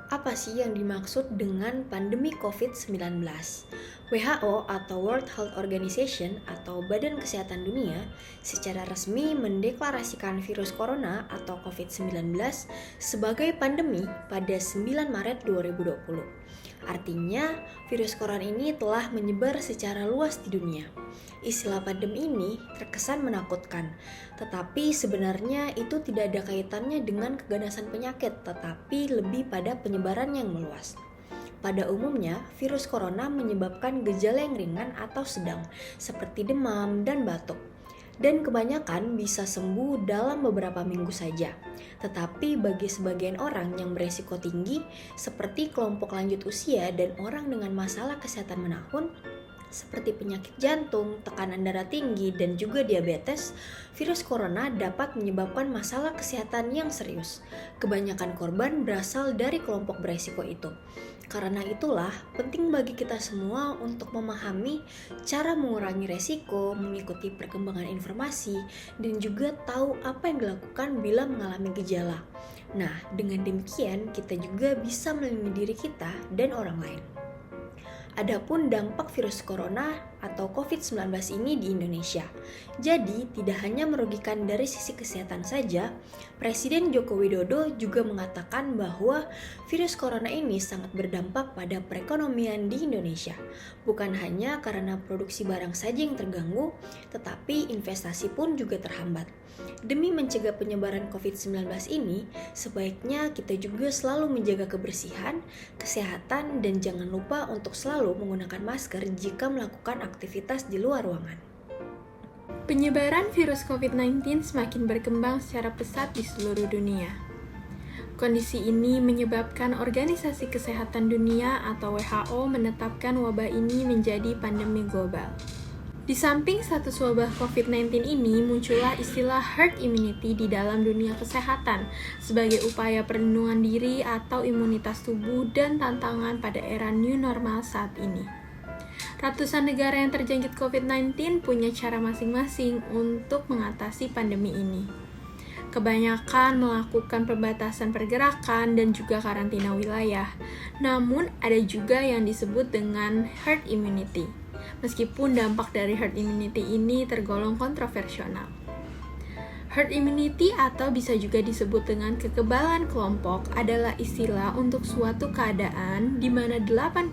Apa sih yang dimaksud dengan pandemi COVID-19? WHO atau World Health Organization atau Badan Kesehatan Dunia secara resmi mendeklarasikan virus corona atau COVID-19 sebagai pandemi pada 9 Maret 2020. Artinya, virus corona ini telah menyebar secara luas di dunia. Istilah pandemi ini terkesan menakutkan, tetapi sebenarnya itu tidak ada kaitannya dengan keganasan penyakit, tetapi lebih pada penyebaran yang meluas. Pada umumnya, virus corona menyebabkan gejala yang ringan atau sedang, seperti demam dan batuk. Dan kebanyakan bisa sembuh dalam beberapa minggu saja. Tetapi bagi sebagian orang yang beresiko tinggi, seperti kelompok lanjut usia dan orang dengan masalah kesehatan menahun, seperti penyakit jantung, tekanan darah tinggi, dan juga diabetes, virus corona dapat menyebabkan masalah kesehatan yang serius. Kebanyakan korban berasal dari kelompok beresiko itu. Karena itulah, penting bagi kita semua untuk memahami cara mengurangi resiko, mengikuti perkembangan informasi, dan juga tahu apa yang dilakukan bila mengalami gejala. Nah, dengan demikian kita juga bisa melindungi diri kita dan orang lain. Adapun dampak virus corona atau COVID-19 ini di Indonesia. Jadi, tidak hanya merugikan dari sisi kesehatan saja, Presiden Joko Widodo juga mengatakan bahwa virus corona ini sangat berdampak pada perekonomian di Indonesia. Bukan hanya karena produksi barang saja yang terganggu, tetapi investasi pun juga terhambat. Demi mencegah penyebaran COVID-19 ini, sebaiknya kita juga selalu menjaga kebersihan, kesehatan, dan jangan lupa untuk selalu menggunakan masker jika melakukan aktivitas di luar ruangan. Penyebaran virus COVID-19 semakin berkembang secara pesat di seluruh dunia. Kondisi ini menyebabkan Organisasi Kesehatan Dunia atau WHO menetapkan wabah ini menjadi pandemi global. Di samping status wabah COVID-19 ini, muncullah istilah herd immunity di dalam dunia kesehatan sebagai upaya perlindungan diri atau imunitas tubuh dan tantangan pada era new normal saat ini. Ratusan negara yang terjangkit COVID-19 punya cara masing-masing untuk mengatasi pandemi ini. Kebanyakan melakukan pembatasan pergerakan dan juga karantina wilayah. Namun, ada juga yang disebut dengan herd immunity. Meskipun dampak dari herd immunity ini tergolong kontroversial. Herd immunity atau bisa juga disebut dengan kekebalan kelompok adalah istilah untuk suatu keadaan di mana 80%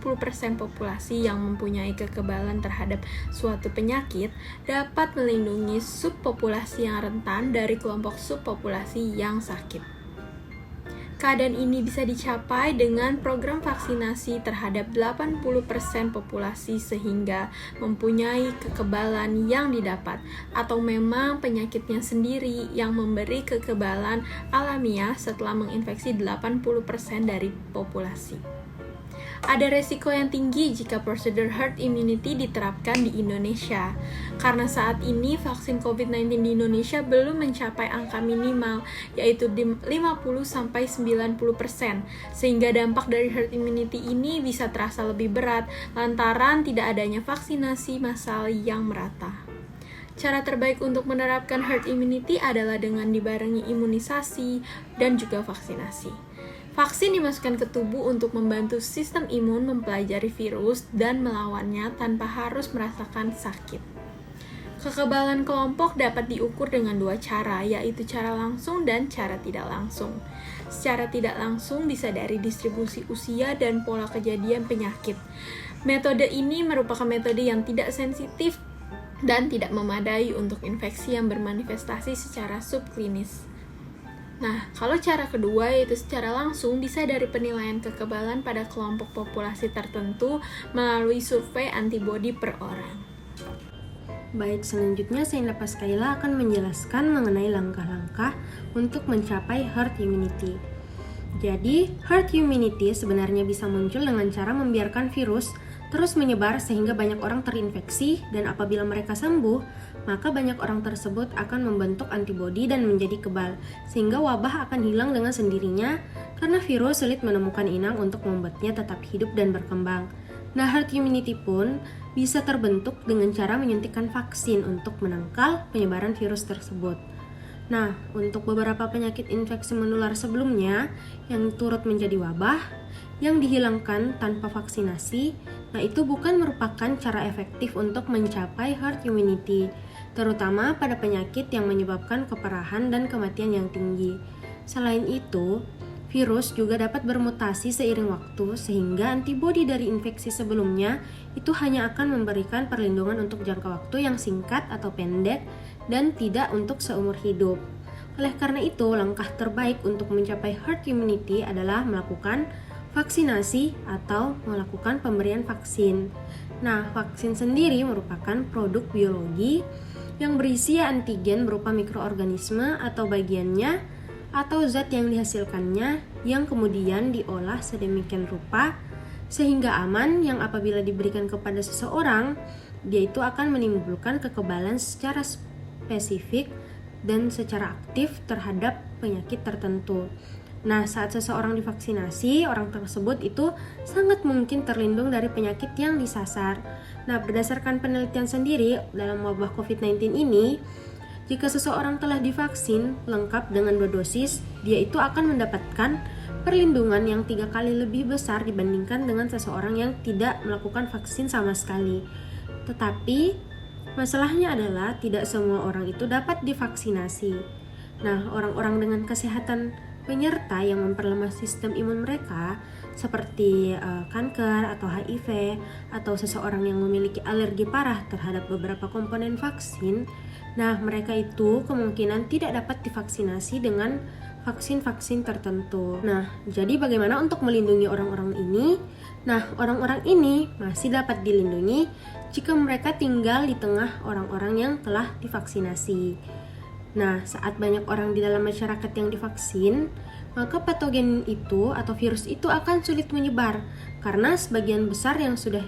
populasi yang mempunyai kekebalan terhadap suatu penyakit dapat melindungi subpopulasi yang rentan dari kelompok subpopulasi yang sakit. Keadaan ini bisa dicapai dengan program vaksinasi terhadap 80% populasi sehingga mempunyai kekebalan yang didapat, atau memang penyakitnya sendiri yang memberi kekebalan alamiah setelah menginfeksi 80% dari populasi. Ada resiko yang tinggi jika prosedur herd immunity diterapkan di Indonesia, karena saat ini vaksin COVID-19 di Indonesia belum mencapai angka minimal, yaitu 50-90%, sehingga dampak dari herd immunity ini bisa terasa lebih berat lantaran tidak adanya vaksinasi massal yang merata. Cara terbaik untuk menerapkan herd immunity adalah dengan dibarengi imunisasi dan juga vaksinasi. Vaksin dimasukkan ke tubuh untuk membantu sistem imun mempelajari virus dan melawannya tanpa harus merasakan sakit. Kekebalan kelompok dapat diukur dengan dua cara, yaitu cara langsung dan cara tidak langsung. Secara tidak langsung bisa dari distribusi usia dan pola kejadian penyakit. Metode ini merupakan metode yang tidak sensitif dan tidak memadai untuk infeksi yang bermanifestasi secara subklinis. Nah, kalau cara kedua yaitu secara langsung bisa dari penilaian kekebalan pada kelompok populasi tertentu melalui survei antibodi per orang. Baik, selanjutnya Sainda Paskaila akan menjelaskan mengenai langkah-langkah untuk mencapai herd immunity. Jadi, herd immunity sebenarnya bisa muncul dengan cara membiarkan virus terus menyebar sehingga banyak orang terinfeksi, dan apabila mereka sembuh, maka banyak orang tersebut akan membentuk antibodi dan menjadi kebal, sehingga wabah akan hilang dengan sendirinya karena virus sulit menemukan inang untuk membuatnya tetap hidup dan berkembang. Nah, herd immunity pun bisa terbentuk dengan cara menyuntikkan vaksin untuk menangkal penyebaran virus tersebut. Nah, untuk beberapa penyakit infeksi menular sebelumnya yang turut menjadi wabah, yang dihilangkan tanpa vaksinasi, nah itu bukan merupakan cara efektif untuk mencapai herd immunity, terutama pada penyakit yang menyebabkan keparahan dan kematian yang tinggi. Selain itu, virus juga dapat bermutasi seiring waktu sehingga antibodi dari infeksi sebelumnya itu hanya akan memberikan perlindungan untuk jangka waktu yang singkat atau pendek dan tidak untuk seumur hidup. Oleh karena itu, langkah terbaik untuk mencapai herd immunity adalah melakukan vaksinasi atau melakukan pemberian vaksin. Nah, vaksin sendiri merupakan produk biologi yang berisi antigen berupa mikroorganisme atau bagiannya atau zat yang dihasilkannya yang kemudian diolah sedemikian rupa sehingga aman yang apabila diberikan kepada seseorang, dia itu akan menimbulkan kekebalan secara spesifik dan secara aktif terhadap penyakit tertentu. Nah, saat seseorang divaksinasi, orang tersebut itu sangat mungkin terlindung dari penyakit yang disasar. Nah, berdasarkan penelitian sendiri dalam wabah COVID-19 ini, jika seseorang telah divaksin lengkap dengan 2 dosis, dia itu akan mendapatkan perlindungan yang 3 kali lebih besar dibandingkan dengan seseorang yang tidak melakukan vaksin sama sekali. Tetapi, masalahnya adalah tidak semua orang itu dapat divaksinasi. Nah, orang-orang dengan kesehatan penyerta yang memperlemah sistem imun mereka seperti kanker atau HIV atau seseorang yang memiliki alergi parah terhadap beberapa komponen vaksin, nah mereka itu kemungkinan tidak dapat divaksinasi dengan vaksin-vaksin tertentu. Nah, jadi bagaimana untuk melindungi orang-orang ini? Nah, orang-orang ini masih dapat dilindungi jika mereka tinggal di tengah orang-orang yang telah divaksinasi. Nah, saat banyak orang di dalam masyarakat yang divaksin, maka patogen itu atau virus itu akan sulit menyebar karena sebagian besar yang sudah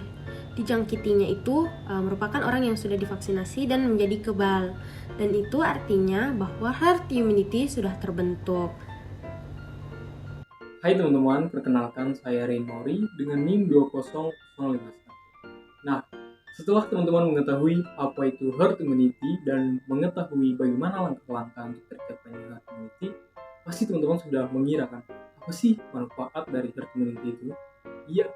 dijangkitinya itu merupakan orang yang sudah divaksinasi dan menjadi kebal. Dan itu artinya bahwa herd immunity sudah terbentuk. Hai teman-teman, perkenalkan saya Rain Mori dengan NIM 20051. Nah, setelah teman-teman mengetahui apa itu herd immunity dan mengetahui bagaimana langkah-langkah untuk tercapainya herd immunity, pasti teman-teman sudah mengira kan, apa sih manfaat dari herd immunity itu? Iya,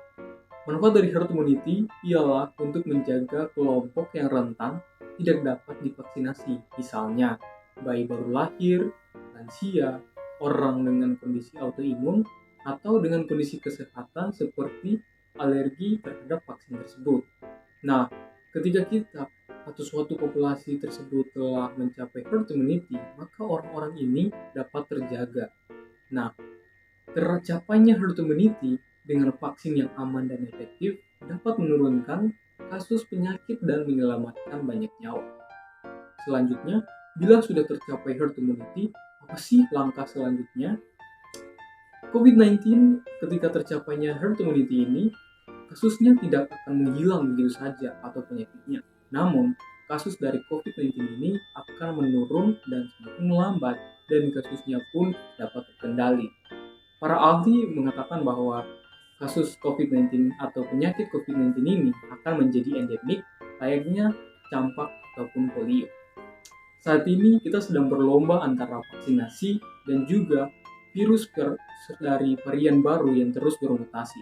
manfaat dari herd immunity ialah untuk menjaga kelompok yang rentan tidak dapat divaksinasi, misalnya bayi baru lahir, lansia, orang dengan kondisi autoimun, atau dengan kondisi kesehatan seperti alergi terhadap vaksin tersebut. Nah, ketika kita atau suatu populasi tersebut telah mencapai herd immunity, maka orang-orang ini dapat terjaga. Nah, tercapainya herd immunity dengan vaksin yang aman dan efektif dapat menurunkan kasus penyakit dan menyelamatkan banyak nyawa. Selanjutnya, bila sudah tercapai herd immunity, apa sih langkah selanjutnya? COVID-19 ketika tercapainya herd immunity ini, kasusnya tidak akan menghilang begitu saja atau penyakitnya. Namun, kasus dari COVID-19 ini akan menurun dan semakin melambat dan kasusnya pun dapat terkendali. Para ahli mengatakan bahwa kasus COVID-19 atau penyakit COVID-19 ini akan menjadi endemik layaknya campak ataupun polio. Saat ini kita sedang berlomba antara vaksinasi dan juga virus dari varian baru yang terus bermutasi.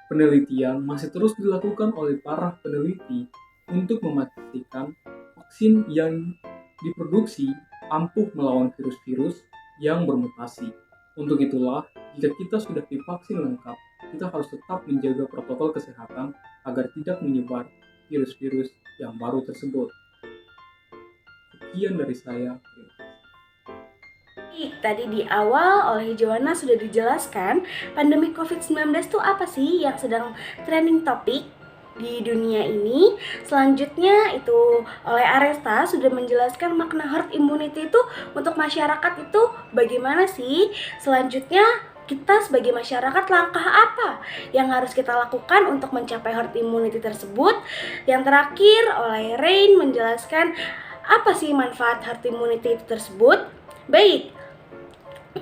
Penelitian masih terus dilakukan oleh para peneliti untuk memastikan vaksin yang diproduksi ampuh melawan virus-virus yang bermutasi. Untuk itulah, jika kita sudah divaksin lengkap, kita harus tetap menjaga protokol kesehatan agar tidak menyebar virus-virus yang baru tersebut. Sekian dari saya. Tadi di awal oleh Joanna sudah dijelaskan pandemi COVID-19 itu apa sih yang sedang trending topik di dunia ini. Selanjutnya itu oleh Aresta sudah menjelaskan makna herd immunity itu untuk masyarakat itu bagaimana sih. Selanjutnya kita sebagai masyarakat langkah apa yang harus kita lakukan untuk mencapai herd immunity tersebut. Yang terakhir oleh Rain menjelaskan apa sih manfaat herd immunity itu tersebut. Baik,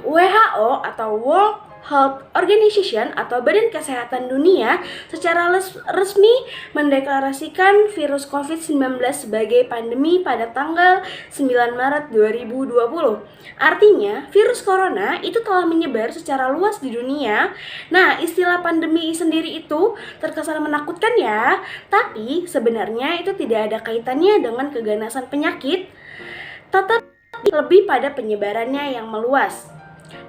WHO atau World Health Organization atau Badan Kesehatan Dunia secara resmi mendeklarasikan virus COVID-19 sebagai pandemi pada tanggal 9 Maret 2020. Artinya, virus corona itu telah menyebar secara luas di dunia. Nah, istilah pandemi sendiri itu terkesan menakutkan ya, tapi sebenarnya itu tidak ada kaitannya dengan keganasan penyakit, tetapi lebih pada penyebarannya yang meluas.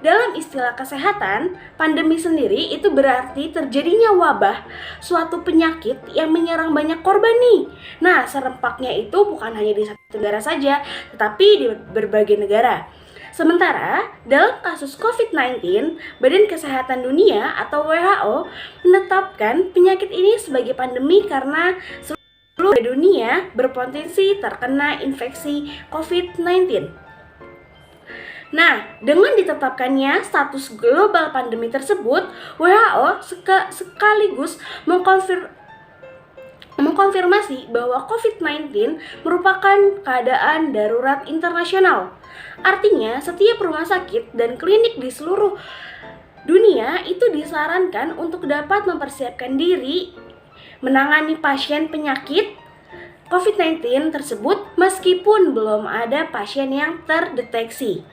Dalam istilah kesehatan, pandemi sendiri itu berarti terjadinya wabah, suatu penyakit yang menyerang banyak korban nih. Nah, serempaknya itu bukan hanya di satu negara saja, tetapi di berbagai negara. Sementara, dalam kasus COVID-19, Badan Kesehatan Dunia atau WHO menetapkan penyakit ini sebagai pandemi karena seluruh dunia berpotensi terkena infeksi COVID-19. Nah, dengan ditetapkannya status global pandemi tersebut, WHO sekaligus mengkonfirmasi bahwa COVID-19 merupakan keadaan darurat internasional. Artinya, setiap rumah sakit dan klinik di seluruh dunia itu disarankan untuk dapat mempersiapkan diri menangani pasien penyakit COVID-19 tersebut meskipun belum ada pasien yang terdeteksi.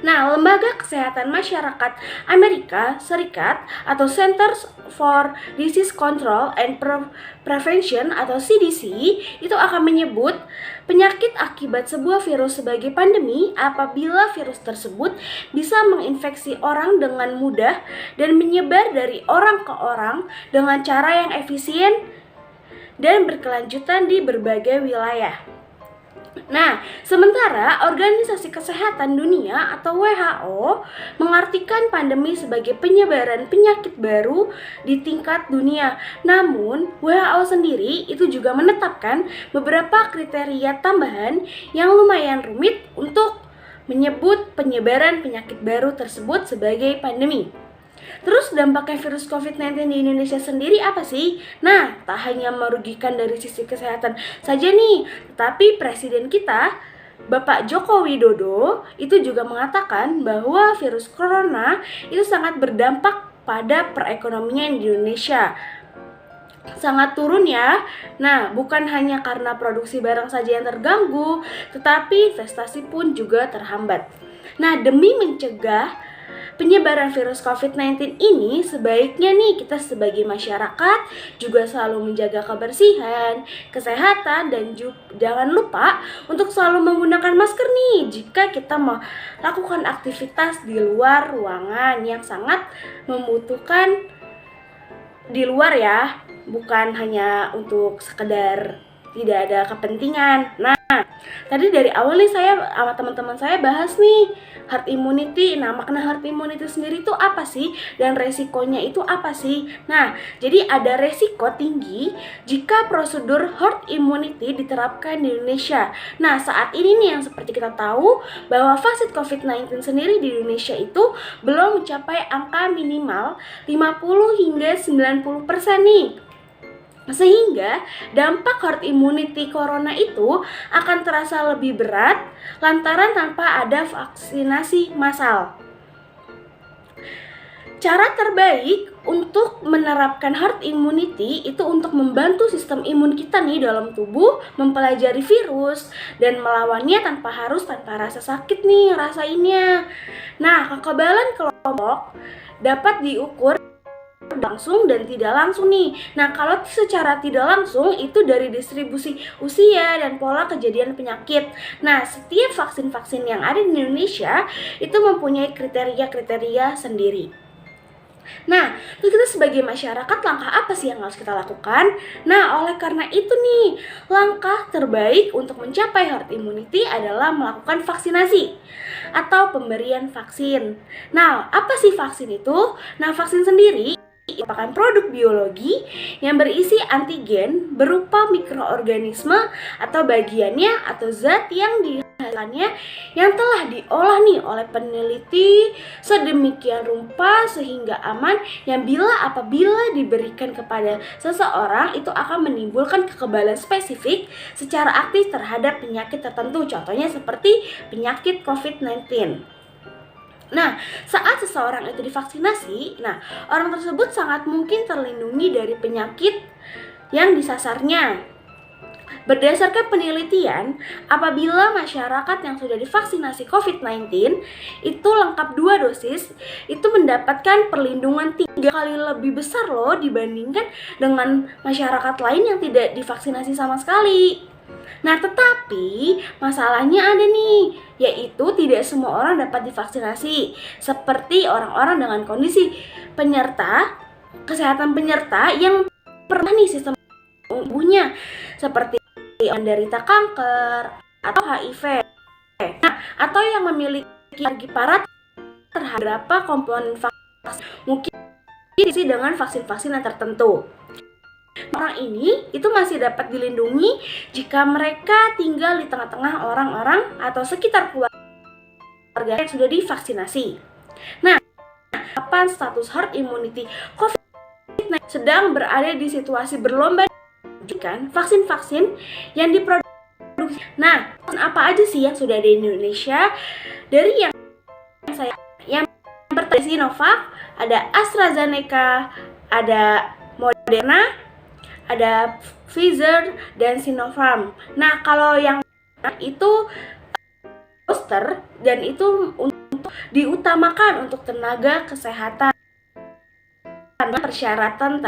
Nah, Lembaga Kesehatan Masyarakat Amerika Serikat atau Centers for Disease Control and Prevention atau CDC itu akan menyebut penyakit akibat sebuah virus sebagai pandemi apabila virus tersebut bisa menginfeksi orang dengan mudah dan menyebar dari orang ke orang dengan cara yang efisien dan berkelanjutan di berbagai wilayah. Nah, sementara Organisasi Kesehatan Dunia atau WHO mengartikan pandemi sebagai penyebaran penyakit baru di tingkat dunia. Namun, WHO sendiri itu juga menetapkan beberapa kriteria tambahan yang lumayan rumit untuk menyebut penyebaran penyakit baru tersebut sebagai pandemi. Terus dampaknya virus COVID-19 di Indonesia sendiri apa sih? Nah, tak hanya merugikan dari sisi kesehatan saja nih, tetapi Presiden kita, Bapak Joko Widodo, itu juga mengatakan bahwa virus corona itu sangat berdampak pada perekonomian di Indonesia. Sangat turun ya. Nah, bukan hanya karena produksi barang saja yang terganggu, tetapi investasi pun juga terhambat. Nah, demi mencegah penyebaran virus COVID-19 ini, sebaiknya nih kita sebagai masyarakat juga selalu menjaga kebersihan, kesehatan, dan jangan lupa untuk selalu menggunakan masker nih jika kita melakukan aktivitas di luar ruangan yang sangat membutuhkan di luar ya, bukan hanya untuk sekedar tidak ada kepentingan. Nah, tadi dari awal nih saya sama teman-teman saya bahas nih herd immunity. Nah, makna herd immunity sendiri itu apa sih? Dan resikonya itu apa sih? Nah, jadi ada resiko tinggi jika prosedur herd immunity diterapkan di Indonesia. Nah, saat ini nih yang seperti kita tahu bahwa vaksin COVID-19 sendiri di Indonesia itu belum mencapai angka minimal 50 hingga 90% nih. Sehingga dampak herd immunity corona itu akan terasa lebih berat lantaran tanpa ada vaksinasi massal. Cara terbaik untuk menerapkan herd immunity itu untuk membantu sistem imun kita nih dalam tubuh mempelajari virus dan melawannya tanpa rasa sakit nih rasainnya. Nah, kekebalan kelompok dapat diukur langsung dan tidak langsung nih. Nah, kalau secara tidak langsung itu dari distribusi usia dan pola kejadian penyakit. Nah, setiap vaksin-vaksin yang ada di Indonesia itu mempunyai kriteria-kriteria sendiri. Nah, terus kita sebagai masyarakat langkah apa sih yang harus kita lakukan? Nah, oleh karena itu nih, langkah terbaik untuk mencapai herd immunity adalah melakukan vaksinasi atau pemberian vaksin. Nah, apa sih vaksin itu? Nah, vaksin sendiri merupakan produk biologi yang berisi antigen berupa mikroorganisme atau bagiannya atau zat yang dihasilkannya yang telah diolah nih oleh peneliti sedemikian rupa sehingga aman yang apabila diberikan kepada seseorang itu akan menimbulkan kekebalan spesifik secara aktif terhadap penyakit tertentu, contohnya seperti penyakit COVID-19. Nah, saat seseorang itu divaksinasi, orang tersebut sangat mungkin terlindungi dari penyakit yang disasarnya. Berdasarkan penelitian, apabila masyarakat yang sudah divaksinasi COVID-19 itu lengkap 2 dosis, itu mendapatkan perlindungan 3 kali lebih besar loh dibandingkan dengan masyarakat lain yang tidak divaksinasi sama sekali. Nah, tetapi masalahnya ada nih, yaitu tidak semua orang dapat divaksinasi, seperti orang-orang dengan kondisi kesehatan penyerta yang pernah nih sistem tubuhnya, seperti menderita kanker atau HIV, atau yang memiliki alergi parah terhadap beberapa komponen vaksin, mungkin diisi dengan vaksin-vaksin yang tertentu. Orang ini itu masih dapat dilindungi jika mereka tinggal di tengah-tengah orang-orang atau sekitar keluarga yang sudah divaksinasi. Nah, kapan status herd immunity COVID-19 sedang berada di situasi berlomba dengan vaksin-vaksin yang diproduksi. Nah, apa aja sih yang sudah ada di Indonesia? Dari yang pertama Sinovac, ada AstraZeneca, ada Moderna, ada Pfizer dan Sinopharm. Nah, kalau yang itu booster dan itu untuk diutamakan untuk tenaga kesehatan, persyaratan